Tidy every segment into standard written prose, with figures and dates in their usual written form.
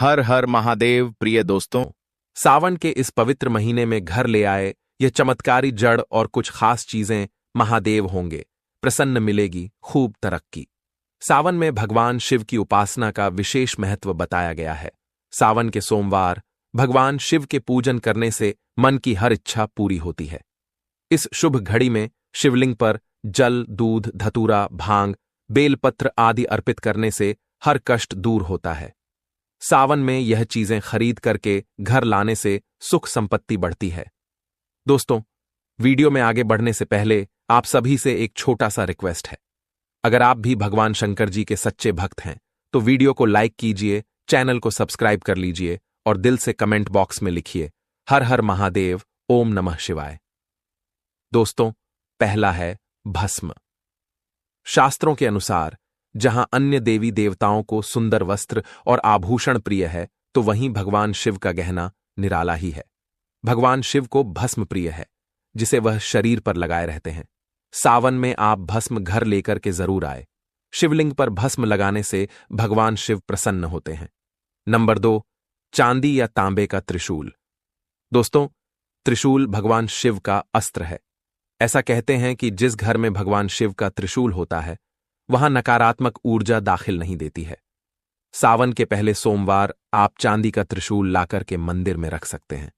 हर हर महादेव। प्रिय दोस्तों, सावन के इस पवित्र महीने में घर ले आए यह चमत्कारी जड़ और कुछ खास चीजें महादेव होंगे, प्रसन्न मिलेगी, खूब तरक्की। सावन में भगवान शिव की उपासना का विशेष महत्व बताया गया है। सावन के सोमवार भगवान शिव के पूजन करने से मन की हर इच्छा पूरी होती है। इस शुभ घड़ी में शिवलिंग पर जल, दूध, धतूरा, भांग, बेलपत्र आदि अर्पित करने से हर कष्ट दूर होता है। सावन में यह चीजें खरीद करके घर लाने से सुख संपत्ति बढ़ती है। दोस्तों, वीडियो में आगे बढ़ने से पहले आप सभी से एक छोटा सा रिक्वेस्ट है। अगर आप भी भगवान शंकर जी के सच्चे भक्त हैं तो वीडियो को लाइक कीजिए, चैनल को सब्सक्राइब कर लीजिए और दिल से कमेंट बॉक्स में लिखिए हर हर महादेव, ओम नमः शिवाय। दोस्तों, पहला है भस्म। शास्त्रों के अनुसार जहां अन्य देवी देवताओं को सुंदर वस्त्र और आभूषण प्रिय है, तो वहीं भगवान शिव का गहना निराला ही है। भगवान शिव को भस्म प्रिय है, जिसे वह शरीर पर लगाए रहते हैं। सावन में आप भस्म घर लेकर के जरूर आए। शिवलिंग पर भस्म लगाने से भगवान शिव प्रसन्न होते हैं। नंबर 2, चांदी या तांबे का त्रिशूल। दोस्तों, त्रिशूल भगवान शिव का अस्त्र है। ऐसा कहते हैं कि जिस घर में भगवान शिव का त्रिशूल होता है वहां नकारात्मक ऊर्जा दाखिल नहीं देती है। सावन के पहले सोमवार आप चांदी का त्रिशूल लाकर के मंदिर में रख सकते हैं।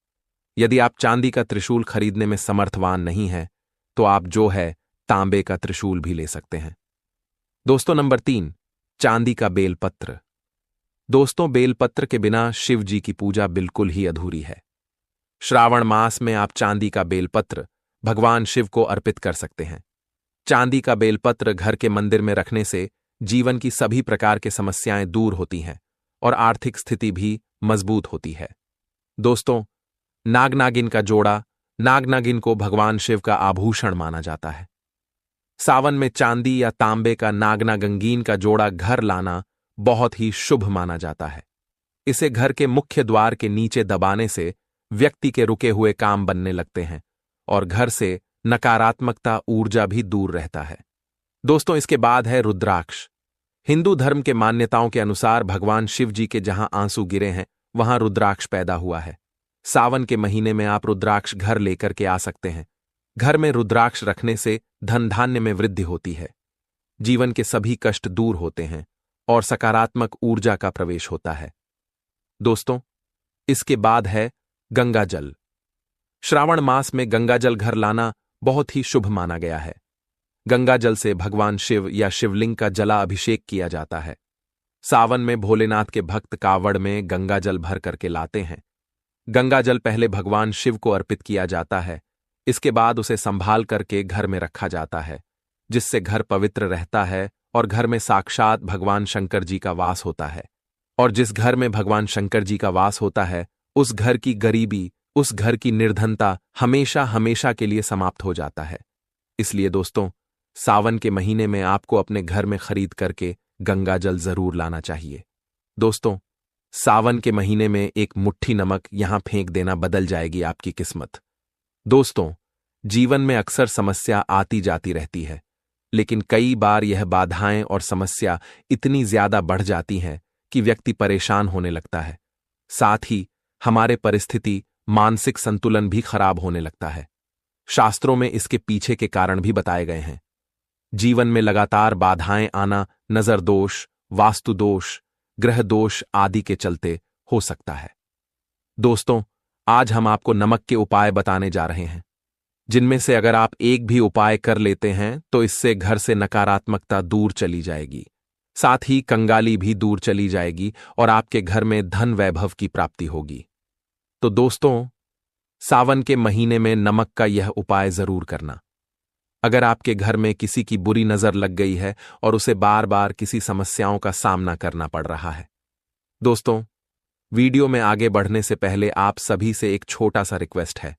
यदि आप चांदी का त्रिशूल खरीदने में समर्थवान नहीं हैं, तो आप जो है तांबे का त्रिशूल भी ले सकते हैं। दोस्तों, नंबर 3, चांदी का बेलपत्र। दोस्तों, बेलपत्र के बिना शिव जी की पूजा बिल्कुल ही अधूरी है। श्रावण मास में आप चांदी का बेलपत्र भगवान शिव को अर्पित कर सकते हैं। चांदी का बेलपत्र घर के मंदिर में रखने से जीवन की सभी प्रकार की समस्याएं दूर होती हैं और आर्थिक स्थिति भी मजबूत होती है। दोस्तों, नाग-नागिन का जोड़ा। नाग-नागिन को भगवान शिव का आभूषण माना जाता है। सावन में चांदी या तांबे का नाग-नागिन का जोड़ा घर लाना बहुत ही शुभ माना जाता है। इसे घर के मुख्य द्वार के नीचे दबाने से व्यक्ति के रुके हुए काम बनने लगते हैं और घर से नकारात्मकता ऊर्जा भी दूर रहता है। दोस्तों, इसके बाद है रुद्राक्ष। हिंदू धर्म के मान्यताओं के अनुसार भगवान शिव जी के जहां आंसू गिरे हैं वहां रुद्राक्ष पैदा हुआ है। सावन के महीने में आप रुद्राक्ष घर लेकर के आ सकते हैं। घर में रुद्राक्ष रखने से धन धान्य में वृद्धि होती है, जीवन के सभी कष्ट दूर होते हैं और सकारात्मक ऊर्जा का प्रवेश होता है। दोस्तों, इसके बाद है गंगा जल। श्रावण मास में गंगा जल घर लाना बहुत ही शुभ माना गया है। गंगा जल से भगवान शिव या शिवलिंग का जला अभिषेक किया जाता है। सावन में भोलेनाथ के भक्त कावड़ में गंगा जल भर करके लाते हैं। गंगा जल पहले भगवान शिव को अर्पित किया जाता है, इसके बाद उसे संभाल करके घर में रखा जाता है, जिससे घर पवित्र रहता है और घर में साक्षात भगवान शंकर जी का वास होता है। और जिस घर में भगवान शंकर जी का वास होता है, उस घर की गरीबी, उस घर की निर्धनता हमेशा हमेशा के लिए समाप्त हो जाता है। इसलिए दोस्तों, सावन के महीने में आपको अपने घर में खरीद करके गंगा जल जरूर लाना चाहिए। दोस्तों, सावन के महीने में एक मुट्ठी नमक यहां फेंक देना बदल जाएगी आपकी किस्मत। दोस्तों, जीवन में अक्सर समस्या आती जाती रहती है, लेकिन कई बार यह बाधाएं और समस्या इतनी ज्यादा बढ़ जाती हैं कि व्यक्ति परेशान होने लगता है। साथ ही हमारे परिस्थिति, मानसिक संतुलन भी खराब होने लगता है। शास्त्रों में इसके पीछे के कारण भी बताए गए हैं। जीवन में लगातार बाधाएं आना नजर दोष, वास्तु दोष, ग्रह दोष आदि के चलते हो सकता है। दोस्तों, आज हम आपको नमक के उपाय बताने जा रहे हैं, जिनमें से अगर आप एक भी उपाय कर लेते हैं तो इससे घर से नकारात्मकता दूर चली जाएगी, साथ ही कंगाली भी दूर चली जाएगी और आपके घर में धन वैभव की प्राप्ति होगी। तो दोस्तों, सावन के महीने में नमक का यह उपाय जरूर करना। अगर आपके घर में किसी की बुरी नजर लग गई है और उसे बार बार किसी समस्याओं का सामना करना पड़ रहा है। दोस्तों, वीडियो में आगे बढ़ने से पहले आप सभी से एक छोटा सा रिक्वेस्ट है।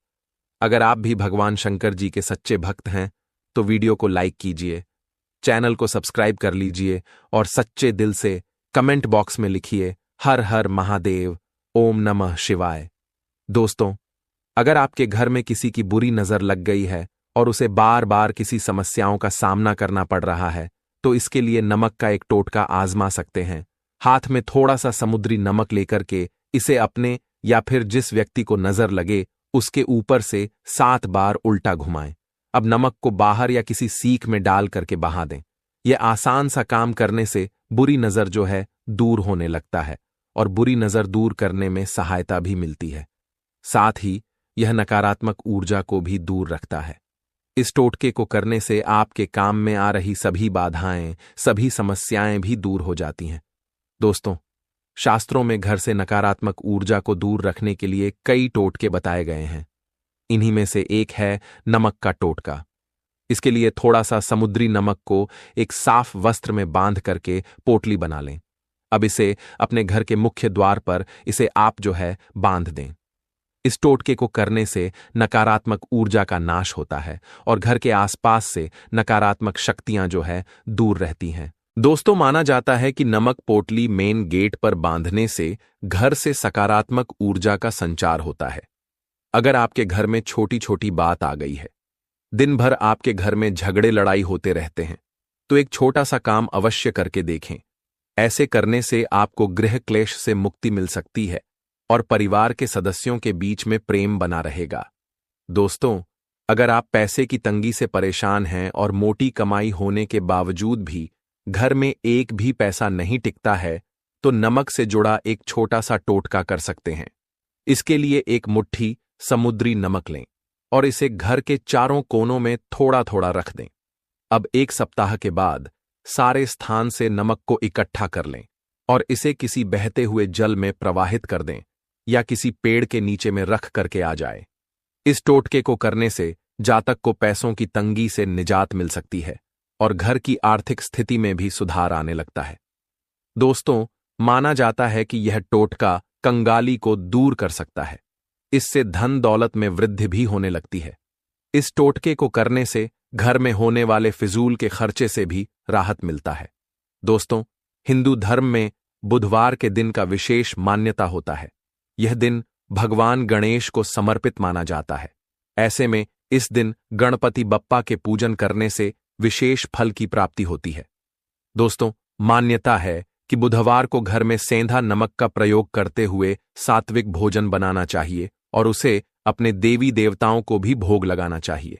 अगर आप भी भगवान शंकर जी के सच्चे भक्त हैं तो वीडियो को लाइक कीजिए, चैनल को सब्सक्राइब कर लीजिए और सच्चे दिल से कमेंट बॉक्स में लिखिए हर हर महादेव, ओम नमः शिवाय। दोस्तों, अगर आपके घर में किसी की बुरी नजर लग गई है और उसे बार बार किसी समस्याओं का सामना करना पड़ रहा है, तो इसके लिए नमक का एक टोटका आजमा सकते हैं। हाथ में थोड़ा सा समुद्री नमक लेकर के इसे अपने या फिर जिस व्यक्ति को नजर लगे उसके ऊपर से 7 बार उल्टा घुमाएं। अब नमक को बाहर या किसी सीख में डाल करके बहा दें। यह आसान सा काम करने से बुरी नजर जो है दूर होने लगता है और बुरी नजर दूर करने में सहायता भी मिलती है। साथ ही यह नकारात्मक ऊर्जा को भी दूर रखता है। इस टोटके को करने से आपके काम में आ रही सभी बाधाएं, सभी समस्याएं भी दूर हो जाती हैं। दोस्तों, शास्त्रों में घर से नकारात्मक ऊर्जा को दूर रखने के लिए कई टोटके बताए गए हैं। इन्हीं में से एक है नमक का टोटका। इसके लिए थोड़ा सा समुद्री नमक को एक साफ वस्त्र में बांध करके पोटली बना लें। अब इसे अपने घर के मुख्य द्वार पर इसे आप जो है बांध दें। इस टोटके को करने से नकारात्मक ऊर्जा का नाश होता है और घर के आसपास से नकारात्मक शक्तियां जो है दूर रहती हैं। दोस्तों, माना जाता है कि नमक पोटली मेन गेट पर बांधने से घर से सकारात्मक ऊर्जा का संचार होता है। अगर आपके घर में छोटी छोटी बात आ गई है, दिन भर आपके घर में झगड़े लड़ाई होते रहते हैं, तो एक छोटा सा काम अवश्य करके देखें। ऐसे करने से आपको गृह क्लेश से मुक्ति मिल सकती है और परिवार के सदस्यों के बीच में प्रेम बना रहेगा। दोस्तों, अगर आप पैसे की तंगी से परेशान हैं और मोटी कमाई होने के बावजूद भी घर में एक भी पैसा नहीं टिकता है, तो नमक से जुड़ा एक छोटा सा टोटका कर सकते हैं। इसके लिए एक मुट्ठी समुद्री नमक लें और इसे घर के चारों कोनों में थोड़ा थोड़ा रख दें। अब 1 सप्ताह के बाद सारे स्थान से नमक को इकट्ठा कर लें और इसे किसी बहते हुए जल में प्रवाहित कर दें या किसी पेड़ के नीचे में रख करके आ जाए। इस टोटके को करने से जातक को पैसों की तंगी से निजात मिल सकती है और घर की आर्थिक स्थिति में भी सुधार आने लगता है। दोस्तों, माना जाता है कि यह टोटका कंगाली को दूर कर सकता है। इससे धन दौलत में वृद्धि भी होने लगती है। इस टोटके को करने से घर में होने वाले फिजूल के खर्चे से भी राहत मिलता है। दोस्तों, हिंदू धर्म में बुधवार के दिन का विशेष मान्यता होता है। यह दिन भगवान गणेश को समर्पित माना जाता है। ऐसे में इस दिन गणपति बप्पा के पूजन करने से विशेष फल की प्राप्ति होती है। दोस्तों, मान्यता है कि बुधवार को घर में सेंधा नमक का प्रयोग करते हुए सात्विक भोजन बनाना चाहिए और उसे अपने देवी देवताओं को भी भोग लगाना चाहिए।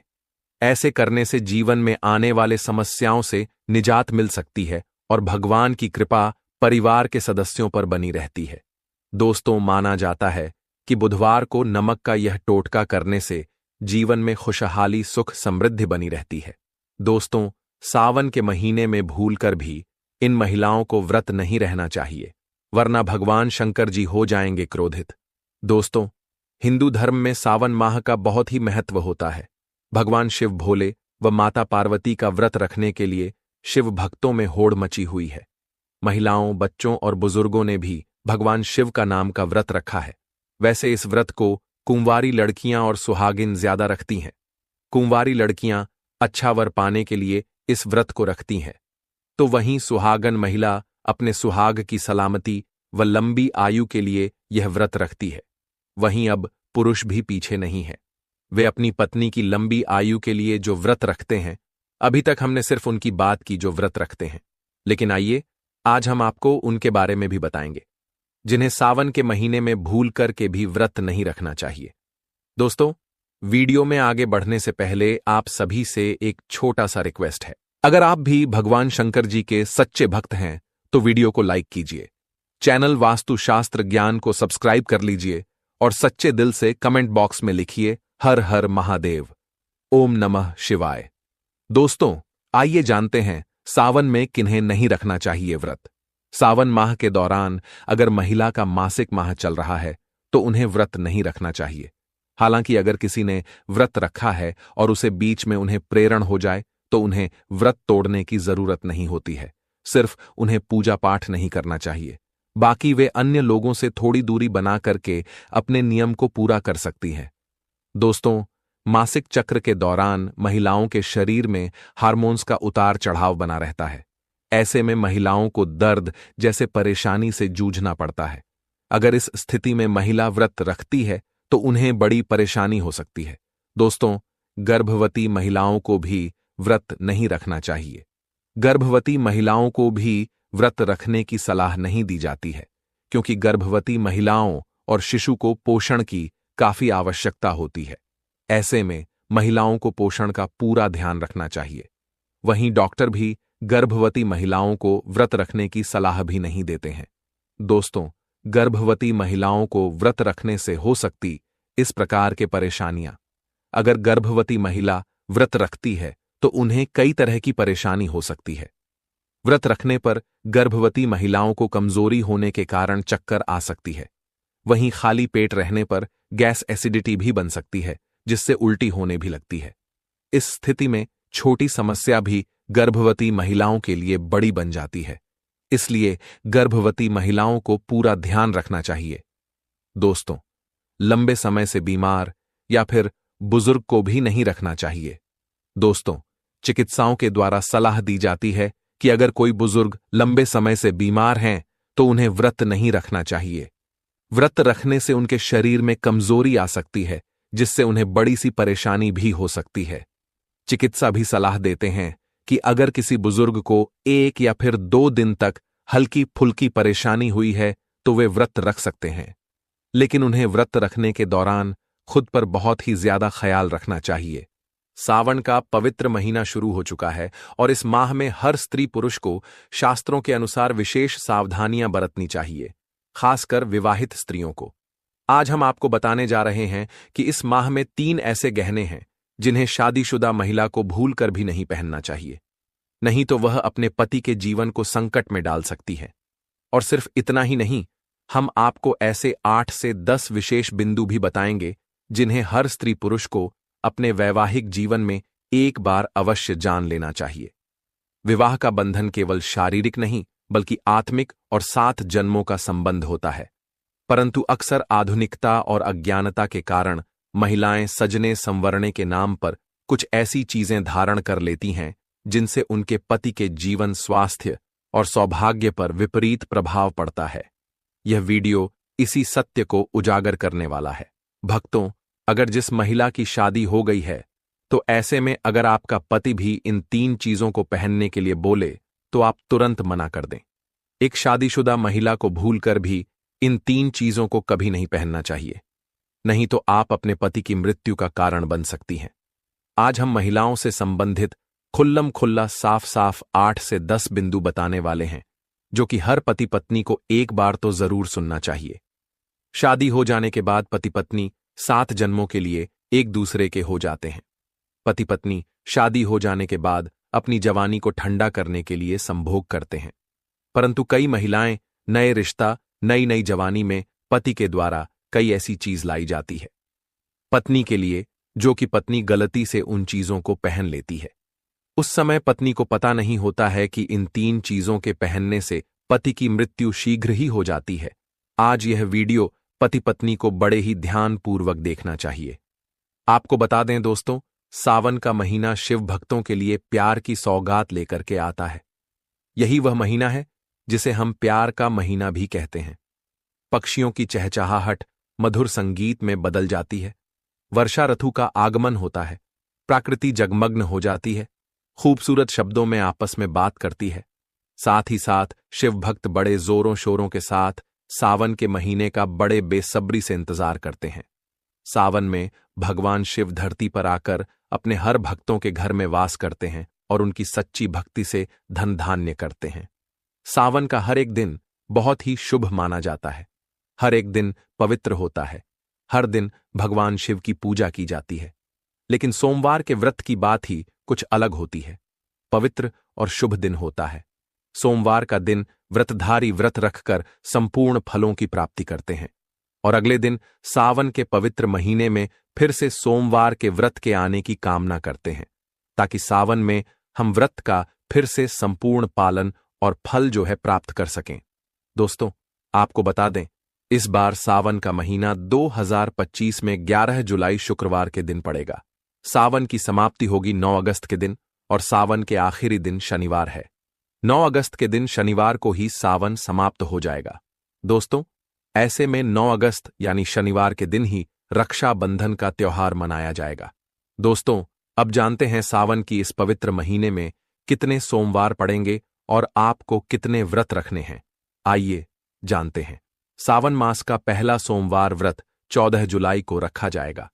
ऐसे करने से जीवन में आने वाले समस्याओं से निजात मिल सकती है और भगवान की कृपा परिवार के सदस्यों पर बनी रहती है। दोस्तों, माना जाता है कि बुधवार को नमक का यह टोटका करने से जीवन में खुशहाली, सुख, समृद्धि बनी रहती है। दोस्तों, सावन के महीने में भूलकर भी इन महिलाओं को व्रत नहीं रहना चाहिए, वरना भगवान शंकर जी हो जाएंगे क्रोधित। दोस्तों, हिंदू धर्म में सावन माह का बहुत ही महत्व होता है। भगवान शिव भोले व माता पार्वती का व्रत रखने के लिए शिव भक्तों में होड़ मची हुई है। महिलाओं, बच्चों और बुजुर्गों ने भी भगवान शिव का नाम का व्रत रखा है। वैसे इस व्रत को कुंवारी लड़कियां और सुहागिन ज्यादा रखती हैं। कुंवारी लड़कियां अच्छा वर पाने के लिए इस व्रत को रखती हैं, तो वहीं सुहागन महिला अपने सुहाग की सलामती व लंबी आयु के लिए यह व्रत रखती है। वहीं अब पुरुष भी पीछे नहीं है। वे अपनी पत्नी की लंबी आयु के लिए जो व्रत रखते हैं, अभी तक हमने सिर्फ उनकी बात की जो व्रत रखते हैं, लेकिन आइए आज हम आपको उनके बारे में भी बताएंगे जिन्हें सावन के महीने में भूल करके भी व्रत नहीं रखना चाहिए। दोस्तों, वीडियो में आगे बढ़ने से पहले आप सभी से एक छोटा सा रिक्वेस्ट है। अगर आप भी भगवान शंकर जी के सच्चे भक्त हैं तो वीडियो को लाइक कीजिए, चैनल वास्तुशास्त्र ज्ञान को सब्सक्राइब कर लीजिए और सच्चे दिल से कमेंट बॉक्स में लिखिए हर हर महादेव, ओम नमः शिवाय। दोस्तों, आइए जानते हैं सावन में किन्हें नहीं रखना चाहिए व्रत। सावन माह के दौरान अगर महिला का मासिक माह चल रहा है तो उन्हें व्रत नहीं रखना चाहिए। हालांकि अगर किसी ने व्रत रखा है और उसे बीच में उन्हें प्रेरण हो जाए तो उन्हें व्रत तोड़ने की जरूरत नहीं होती है। सिर्फ उन्हें पूजा पाठ नहीं करना चाहिए, बाकी वे अन्य लोगों से थोड़ी दूरी बना करके अपने नियम को पूरा कर सकती हैं। दोस्तों, मासिक चक्र के दौरान महिलाओं के शरीर में हार्मोन्स का उतार चढ़ाव बना रहता है। ऐसे में महिलाओं को दर्द जैसे परेशानी से जूझना पड़ता है। अगर इस स्थिति में महिला व्रत रखती है तो उन्हें बड़ी परेशानी हो सकती है। दोस्तों, गर्भवती महिलाओं को भी व्रत नहीं रखना चाहिए। गर्भवती महिलाओं को भी व्रत रखने की सलाह नहीं दी जाती है, क्योंकि गर्भवती महिलाओं और शिशु को पोषण की काफी आवश्यकता होती है। ऐसे में महिलाओं को पोषण का पूरा ध्यान रखना चाहिए। वहीं डॉक्टर भी गर्भवती महिलाओं को व्रत रखने की सलाह भी नहीं देते हैं। दोस्तों, गर्भवती महिलाओं को व्रत रखने से हो सकती इस प्रकार के परेशानियां। अगर गर्भवती महिला व्रत रखती है तो उन्हें कई तरह की परेशानी हो सकती है। व्रत रखने पर गर्भवती महिलाओं को कमजोरी होने के कारण चक्कर आ सकती है। वहीं खाली पेट रहने पर गैस एसिडिटी भी बन सकती है, जिससे उल्टी होने भी लगती है। इस स्थिति में छोटी समस्या भी गर्भवती महिलाओं के लिए बड़ी बन जाती है। इसलिए गर्भवती महिलाओं को पूरा ध्यान रखना चाहिए। दोस्तों, लंबे समय से बीमार या फिर बुजुर्ग को भी नहीं रखना चाहिए। दोस्तों, चिकित्साओं के द्वारा सलाह दी जाती है कि अगर कोई बुजुर्ग लंबे समय से बीमार हैं तो उन्हें व्रत नहीं रखना चाहिए। व्रत रखने से उनके शरीर में कमजोरी आ सकती है, जिससे उन्हें बड़ी सी परेशानी भी हो सकती है। चिकित्सा भी सलाह देते हैं कि अगर किसी बुजुर्ग को 1 या फिर 2 दिन तक हल्की फुल्की परेशानी हुई है तो वे व्रत रख सकते हैं, लेकिन उन्हें व्रत रखने के दौरान खुद पर बहुत ही ज्यादा ख्याल रखना चाहिए। सावन का पवित्र महीना शुरू हो चुका है और इस माह में हर स्त्री पुरुष को शास्त्रों के अनुसार विशेष सावधानियां बरतनी चाहिए, खासकर विवाहित स्त्रियों को। आज हम आपको बताने जा रहे हैं कि इस माह में 3 ऐसे गहने हैं जिन्हें शादीशुदा महिला को भूलकर भी नहीं पहनना चाहिए, नहीं तो वह अपने पति के जीवन को संकट में डाल सकती है। और सिर्फ इतना ही नहीं, हम आपको ऐसे 8 से 10 विशेष बिंदु भी बताएंगे जिन्हें हर स्त्री पुरुष को अपने वैवाहिक जीवन में एक बार अवश्य जान लेना चाहिए। विवाह का बंधन केवल शारीरिक नहीं बल्कि आत्मिक और 7 जन्मों का संबंध होता है, परंतु अक्सर आधुनिकता और अज्ञानता के कारण महिलाएं सजने संवरने के नाम पर कुछ ऐसी चीजें धारण कर लेती हैं जिनसे उनके पति के जीवन, स्वास्थ्य और सौभाग्य पर विपरीत प्रभाव पड़ता है। यह वीडियो इसी सत्य को उजागर करने वाला है। भक्तों, अगर जिस महिला की शादी हो गई है तो ऐसे में अगर आपका पति भी इन 3 चीजों को पहनने के लिए बोले तो आप तुरंत मना कर दें। एक शादीशुदा महिला को भूलकर भी इन 3 चीजों को कभी नहीं पहनना चाहिए, नहीं तो आप अपने पति की मृत्यु का कारण बन सकती हैं। आज हम महिलाओं से संबंधित खुल्लम खुल्ला साफ साफ 8 से 10 बिंदु बताने वाले हैं, जो कि हर पति पत्नी को एक बार तो जरूर सुनना चाहिए। शादी हो जाने के बाद पति पत्नी 7 जन्मों के लिए एक दूसरे के हो जाते हैं। पति पत्नी शादी हो जाने के बाद अपनी जवानी को ठंडा करने के लिए संभोग करते हैं, परंतु कई महिलाएं नए रिश्ता, नई नई जवानी में पति के द्वारा कई ऐसी चीज लाई जाती है पत्नी के लिए, जो कि पत्नी गलती से उन चीजों को पहन लेती है। उस समय पत्नी को पता नहीं होता है कि इन 3 चीजों के पहनने से पति की मृत्यु शीघ्र ही हो जाती है। आज यह वीडियो पति पत्नी को बड़े ही ध्यानपूर्वक देखना चाहिए। आपको बता दें दोस्तों, सावन का महीना शिव भक्तों के लिए प्यार की सौगात लेकर के आता है। यही वह महीना है जिसे हम प्यार का महीना भी कहते हैं। पक्षियों की चहचहाहट मधुर संगीत में बदल जाती है, वर्षा ऋतु का आगमन होता है, प्रकृति जगमग्न हो जाती है, खूबसूरत शब्दों में आपस में बात करती है। साथ ही साथ शिव भक्त बड़े जोरों शोरों के साथ सावन के महीने का बड़े बेसब्री से इंतजार करते हैं। सावन में भगवान शिव धरती पर आकर अपने हर भक्तों के घर में वास करते हैं और उनकी सच्ची भक्ति से धन धान्य करते हैं। सावन का हर एक दिन बहुत ही शुभ माना जाता है। हर एक दिन पवित्र होता है। हर दिन भगवान शिव की पूजा की जाती है। लेकिन सोमवार के व्रत की बात ही कुछ अलग होती है। पवित्र और शुभ दिन होता है। सोमवार का दिन व्रतधारी व्रत रखकर संपूर्ण फलों की प्राप्ति करते हैं और अगले दिन सावन के पवित्र महीने में फिर से सोमवार के व्रत के आने की कामना करते हैं, ताकि सावन में हम व्रत का फिर से संपूर्ण पालन और फल जो है प्राप्त कर सकें। दोस्तों, आपको बता दें, इस बार सावन का महीना 2025 में 11 जुलाई शुक्रवार के दिन पड़ेगा। सावन की समाप्ति होगी 9 अगस्त के दिन और सावन के आखिरी दिन शनिवार है। 9 अगस्त के दिन शनिवार को ही सावन समाप्त हो जाएगा। दोस्तों, ऐसे में 9 अगस्त यानी शनिवार के दिन ही रक्षाबंधन का त्योहार मनाया जाएगा। दोस्तों, अब जानते हैं सावन की इस पवित्र महीने में कितने सोमवार पड़ेंगे और आपको कितने व्रत रखने हैं, आइए जानते हैं। सावन मास का पहला सोमवार व्रत 14 जुलाई को रखा जाएगा।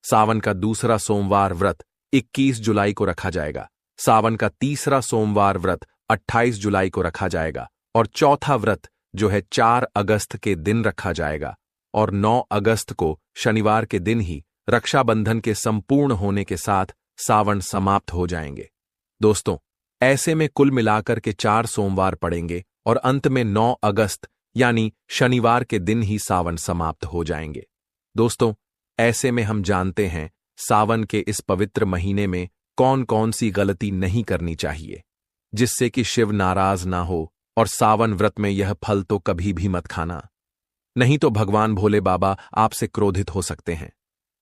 सावन का दूसरा सोमवार व्रत 21 जुलाई को रखा जाएगा। सावन का तीसरा सोमवार व्रत 28 जुलाई को रखा जाएगा और चौथा व्रत जो है 4 अगस्त के दिन रखा जाएगा और 9 अगस्त को शनिवार के दिन ही रक्षाबंधन के संपूर्ण होने के साथ सावन समाप्त हो जाएंगे। दोस्तों, ऐसे में कुल मिलाकर के 4 सोमवार पड़ेंगे और अंत में 9 अगस्त यानी शनिवार के दिन ही सावन समाप्त हो जाएंगे। दोस्तों, ऐसे में हम जानते हैं सावन के इस पवित्र महीने में कौन कौन सी गलती नहीं करनी चाहिए जिससे कि शिव नाराज ना हो, और सावन व्रत में यह फल तो कभी भी मत खाना, नहीं तो भगवान भोले बाबा आपसे क्रोधित हो सकते हैं,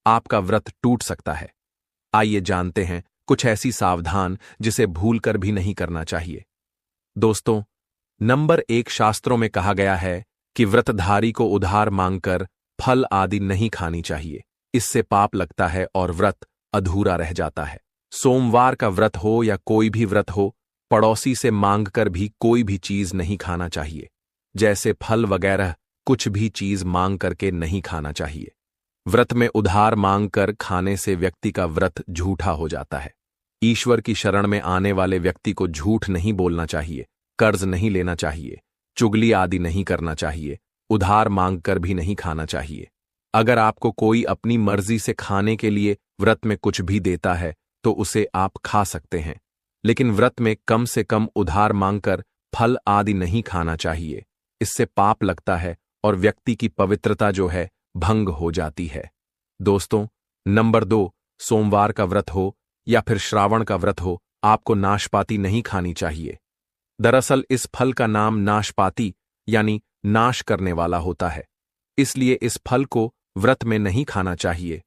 आपका व्रत टूट सकता है। आइए जानते हैं कुछ ऐसी सावधान जिसे भूलकर भी नहीं करना चाहिए। दोस्तों, नंबर 1, शास्त्रों में कहा गया है कि व्रतधारी को उधार मांगकर फल आदि नहीं खानी चाहिए, इससे पाप लगता है और व्रत अधूरा रह जाता है। सोमवार का व्रत हो या कोई भी व्रत हो, पड़ोसी से मांगकर भी कोई भी चीज नहीं खाना चाहिए, जैसे फल वगैरह कुछ भी चीज मांग करके नहीं खाना चाहिए। व्रत में उधार मांगकर खाने से व्यक्ति का व्रत झूठा हो जाता है। ईश्वर की शरण में आने वाले व्यक्ति को झूठ नहीं बोलना चाहिए, कर्ज नहीं लेना चाहिए, चुगली आदि नहीं करना चाहिए, उधार मांगकर भी नहीं खाना चाहिए। अगर आपको कोई अपनी मर्जी से खाने के लिए व्रत में कुछ भी देता है तो उसे आप खा सकते हैं, लेकिन व्रत में कम से कम उधार मांगकर फल आदि नहीं खाना चाहिए। इससे पाप लगता है और व्यक्ति की पवित्रता जो है भंग हो जाती है। दोस्तों, नंबर 2, सोमवार का व्रत हो या फिर श्रावण का व्रत हो, आपको नाशपाती नहीं खानी चाहिए। दरअसल इस फल का नाम नाशपाती यानी नाश करने वाला होता है, इसलिए इस फल को व्रत में नहीं खाना चाहिए।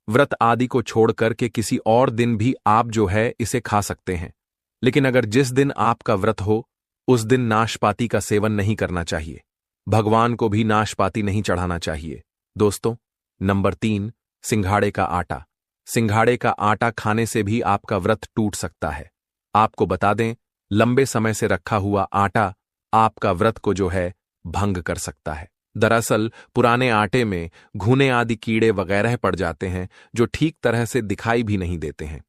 व्रत आदि को छोड़कर के किसी और दिन भी आप जो है इसे खा सकते हैं, लेकिन अगर जिस दिन आपका व्रत हो उस दिन नाशपाती का सेवन नहीं करना चाहिए। भगवान को भी नाशपाती नहीं चढ़ाना चाहिए। दोस्तों, नंबर 3, सिंघाड़े का आटा। सिंघाड़े का आटा खाने से भी आपका व्रत टूट सकता है। आपको बता दें, लंबे समय से रखा हुआ आटा आपका व्रत को जो है भंग कर सकता है। दरअसल पुराने आटे में घुने आदि कीड़े वगैरह पड़ जाते हैं जो ठीक तरह से दिखाई भी नहीं देते हैं।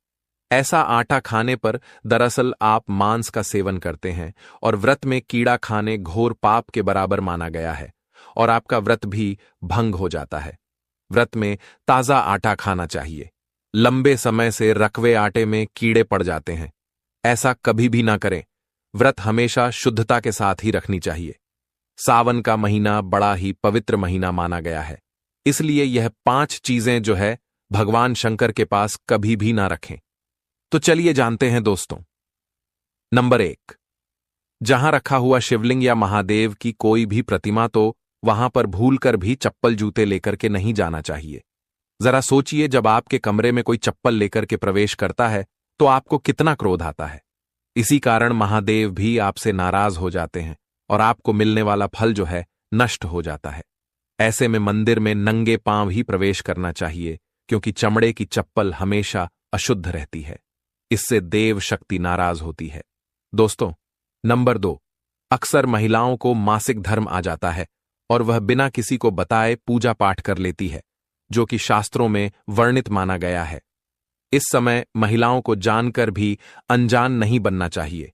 ऐसा आटा खाने पर दरअसल आप मांस का सेवन करते हैं और व्रत में कीड़ा खाने घोर पाप के बराबर माना गया है और आपका व्रत भी भंग हो जाता है। व्रत में ताजा आटा खाना चाहिए। लंबे समय से रखवे आटे में कीड़े पड़ जाते हैं, ऐसा कभी भी ना करें। व्रत हमेशा शुद्धता के साथ ही रखनी चाहिए। सावन का महीना बड़ा ही पवित्र महीना माना गया है, इसलिए यह 5 चीजें जो है भगवान शंकर के पास कभी भी ना रखें। तो चलिए जानते हैं दोस्तों। नंबर 1, जहां रखा हुआ शिवलिंग या महादेव की कोई भी प्रतिमा, तो वहां पर भूलकर भी चप्पल जूते लेकर के नहीं जाना चाहिए। जरा सोचिए, जब आपके कमरे में कोई चप्पल लेकर के प्रवेश करता है तो आपको कितना क्रोध आता है। इसी कारण महादेव भी आपसे नाराज हो जाते हैं और आपको मिलने वाला फल जो है नष्ट हो जाता है। ऐसे में मंदिर में नंगे पांव ही प्रवेश करना चाहिए, क्योंकि चमड़े की चप्पल हमेशा अशुद्ध रहती है। इससे देव शक्ति नाराज होती है। दोस्तों, नंबर 2, अक्सर महिलाओं को मासिक धर्म आ जाता है और वह बिना किसी को बताए पूजा पाठ कर लेती है, जो कि शास्त्रों में वर्णित माना गया है। इस समय महिलाओं को जानकर भी अनजान नहीं बनना चाहिए।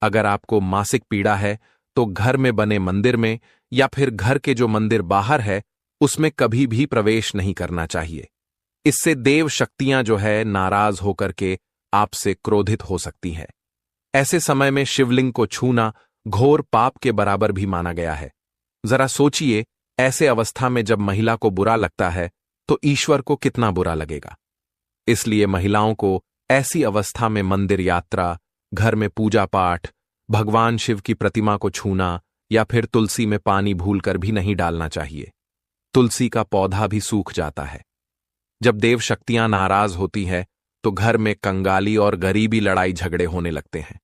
अगर आपको मासिक पीड़ा है तो घर में बने मंदिर में या फिर घर के जो मंदिर बाहर है उसमें कभी भी प्रवेश नहीं करना चाहिए। इससे देव शक्तियां जो है नाराज होकर के आपसे क्रोधित हो सकती हैं। ऐसे समय में शिवलिंग को छूना घोर पाप के बराबर भी माना गया है। जरा सोचिए, ऐसे अवस्था में जब महिला को बुरा लगता है तो ईश्वर को कितना बुरा लगेगा। इसलिए महिलाओं को ऐसी अवस्था में मंदिर यात्रा, घर में पूजा पाठ, भगवान शिव की प्रतिमा को छूना या फिर तुलसी में पानी भूलकर भी नहीं डालना चाहिए। तुलसी का पौधा भी सूख जाता है। जब देव शक्तियां नाराज होती है तो घर में कंगाली और गरीबी लड़ाई झगड़े होने लगते हैं।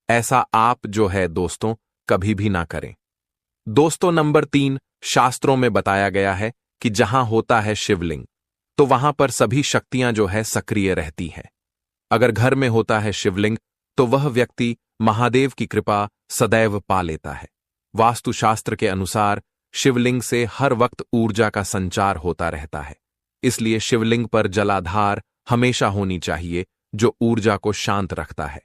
ऐसा आप जो है दोस्तों कभी भी ना करें। दोस्तों, नंबर 3, शास्त्रों में बताया गया है कि जहां होता है शिवलिंग तो वहां पर सभी शक्तियां जो है सक्रिय रहती हैं। अगर घर में होता है शिवलिंग तो वह व्यक्ति महादेव की कृपा सदैव पा लेता है। वास्तुशास्त्र के अनुसार शिवलिंग से हर वक्त ऊर्जा का संचार होता रहता है, इसलिए शिवलिंग पर जलाधार हमेशा होनी चाहिए जो ऊर्जा को शांत रखता है।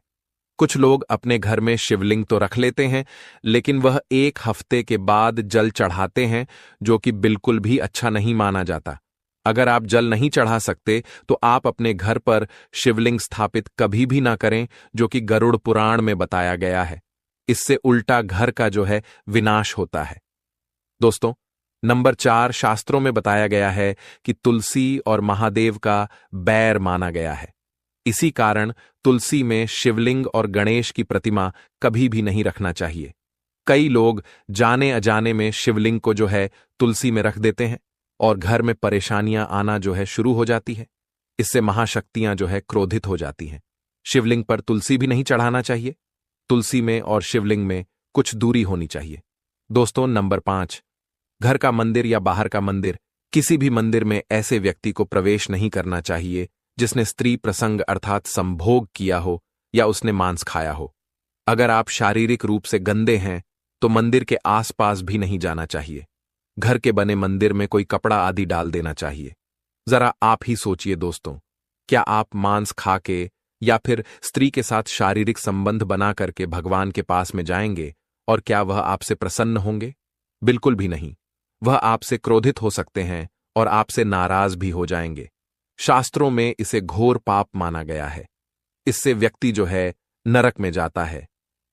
कुछ लोग अपने घर में शिवलिंग तो रख लेते हैं, लेकिन वह 1 हफ्ते के बाद जल चढ़ाते हैं, जो कि बिल्कुल भी अच्छा नहीं माना जाता। अगर आप जल नहीं चढ़ा सकते तो आप अपने घर पर शिवलिंग स्थापित कभी भी ना करें, जो कि गरुड़ पुराण में बताया गया है। इससे उल्टा घर का जो है विनाश होता है। दोस्तों, नंबर 4, शास्त्रों में बताया गया है कि तुलसी और महादेव का बैर माना गया है। इसी कारण तुलसी में शिवलिंग और गणेश की प्रतिमा कभी भी नहीं रखना चाहिए। कई लोग जाने अजाने में शिवलिंग को जो है तुलसी में रख देते हैं और घर में परेशानियां आना जो है शुरू हो जाती है। इससे महाशक्तियां जो है क्रोधित हो जाती हैं। शिवलिंग पर तुलसी भी नहीं चढ़ाना चाहिए। तुलसी में और शिवलिंग में कुछ दूरी होनी चाहिए। दोस्तों, नंबर 5, घर का मंदिर या बाहर का मंदिर, किसी भी मंदिर में ऐसे व्यक्ति को प्रवेश नहीं करना चाहिए जिसने स्त्री प्रसंग अर्थात संभोग किया हो या उसने मांस खाया हो। अगर आप शारीरिक रूप से गंदे हैं तो मंदिर के आसपास भी नहीं जाना चाहिए। घर के बने मंदिर में कोई कपड़ा आदि डाल देना चाहिए। जरा आप ही सोचिए दोस्तों, क्या आप मांस खा के या फिर स्त्री के साथ शारीरिक संबंध बना करके भगवान के पास में जाएंगे और क्या वह आपसे प्रसन्न होंगे? बिल्कुल भी नहीं। वह आपसे क्रोधित हो सकते हैं और आपसे नाराज भी हो जाएंगे। शास्त्रों में इसे घोर पाप माना गया है। इससे व्यक्ति जो है नरक में जाता है।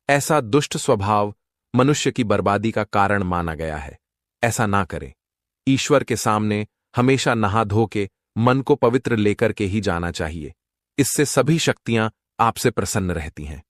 ऐसा दुष्ट स्वभाव मनुष्य की बर्बादी का कारण माना गया है। ऐसा ना करें। ईश्वर के सामने हमेशा नहा धो के मन को पवित्र लेकर के ही जाना चाहिए। इससे सभी शक्तियां आपसे प्रसन्न रहती हैं।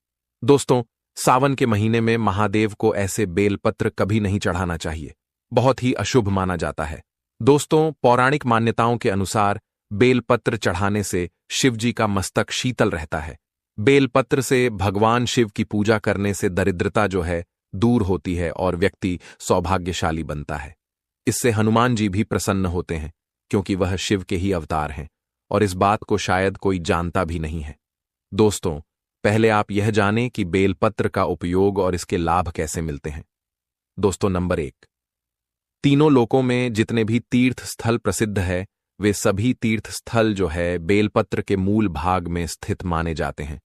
दोस्तों, सावन के महीने में महादेव को ऐसे बेलपत्र कभी नहीं चढ़ाना चाहिए। बहुत ही अशुभ माना जाता है। दोस्तों, पौराणिक मान्यताओं के अनुसार बेलपत्र चढ़ाने से शिवजी का मस्तक शीतल रहता है। बेलपत्र से भगवान शिव की पूजा करने से दरिद्रता जो है दूर होती है और व्यक्ति सौभाग्यशाली बनता है। इससे हनुमान जी भी प्रसन्न होते हैं, क्योंकि वह शिव के ही अवतार हैं और इस बात को शायद कोई जानता भी नहीं है। दोस्तों, पहले आप यह जानें कि बेलपत्र का उपयोग और इसके लाभ कैसे मिलते हैं। दोस्तों, नंबर 1, तीनों लोकों में जितने भी तीर्थ स्थल प्रसिद्ध है, वे सभी तीर्थ स्थल जो है बेलपत्र के मूल भाग में स्थित माने जाते हैं।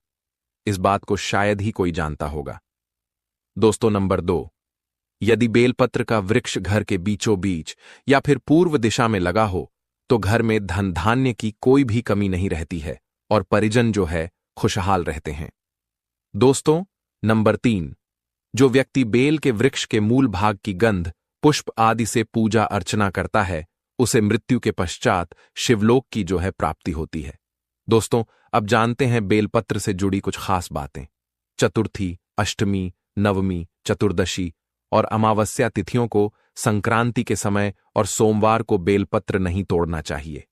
इस बात को शायद ही कोई जानता होगा। दोस्तों, नंबर 2, यदि बेलपत्र का वृक्ष घर के बीचों बीच या फिर पूर्व दिशा में लगा हो तो घर में धन धान्य की कोई भी कमी नहीं रहती है और परिजन जो है खुशहाल रहते हैं। दोस्तों, नंबर 3, जो व्यक्ति बेल के वृक्ष के मूल भाग की गंध, पुष्प आदि से पूजा अर्चना करता है, उसे मृत्यु के पश्चात शिवलोक की जो है प्राप्ति होती है। दोस्तों, अब जानते हैं बेलपत्र से जुड़ी कुछ खास बातें। चतुर्थी, अष्टमी, नवमी, चतुर्दशी और अमावस्या तिथियों को, संक्रांति के समय और सोमवार को बेलपत्र नहीं तोड़ना चाहिए।